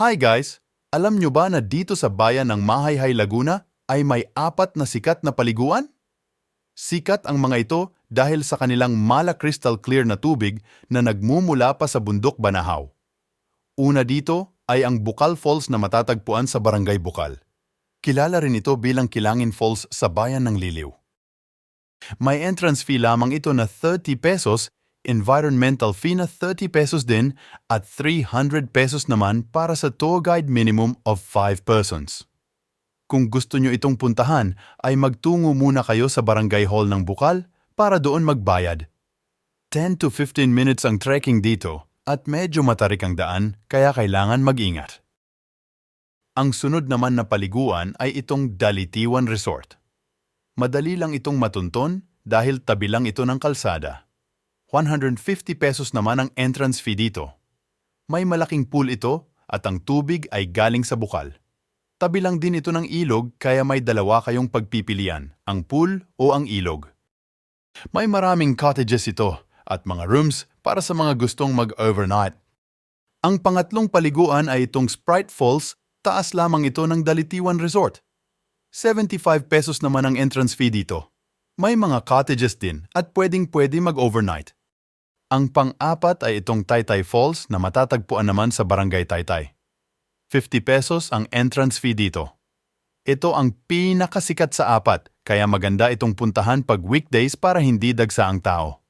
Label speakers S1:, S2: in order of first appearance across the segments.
S1: Hi guys! Alam nyo ba na dito sa bayan ng Mahayhay, Laguna ay may 4 na sikat na paliguan? Sikat ang mga ito dahil sa kanilang mala crystal clear na tubig na nagmumula pa sa bundok Banahaw. Una dito ay ang Bukal Falls na matatagpuan sa Barangay Bukal. Kilala rin ito bilang Kilangin Falls sa bayan ng Liliw. May entrance fee lamang ito na 30 pesos, environmental fee na 30 pesos din at 300 pesos naman para sa tour guide minimum of 5 persons. Kung gusto nyo itong puntahan ay magtungo muna kayo sa Barangay Hall ng Bukal para doon magbayad. 10 to 15 minutes ang trekking dito at medyo matarik ang daan kaya kailangan mag-ingat. Ang sunod naman na paliguan ay itong Dalitiwan Resort. Madali lang itong matunton dahil tabi lang ito ng kalsada. 150 pesos naman ang entrance fee dito. May malaking pool ito at ang tubig ay galing sa bukal. Tabi lang din ito ng ilog kaya may dalawa kayong pagpipilian, ang pool o ang ilog. May maraming cottages ito at mga rooms para sa mga gustong mag-overnight. Ang pangatlong paliguan ay itong Sprite Falls, taas lamang ito ng Dalitiwan Resort. 75 pesos naman ang entrance fee dito. May mga cottages din at pwedeng-pwede mag-overnight. Ang pang-apat ay itong Taytay Falls na matatagpuan naman sa Barangay Taytay. 50 pesos ang entrance fee dito. Ito ang pinakasikat sa 4, kaya maganda itong puntahan pag weekdays para hindi dagsa ang tao.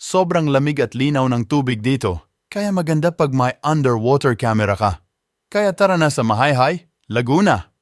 S1: Sobrang lamig at linaw ng tubig dito, kaya maganda pag may underwater camera ka. Kaya tara na sa Mahayhay, Laguna!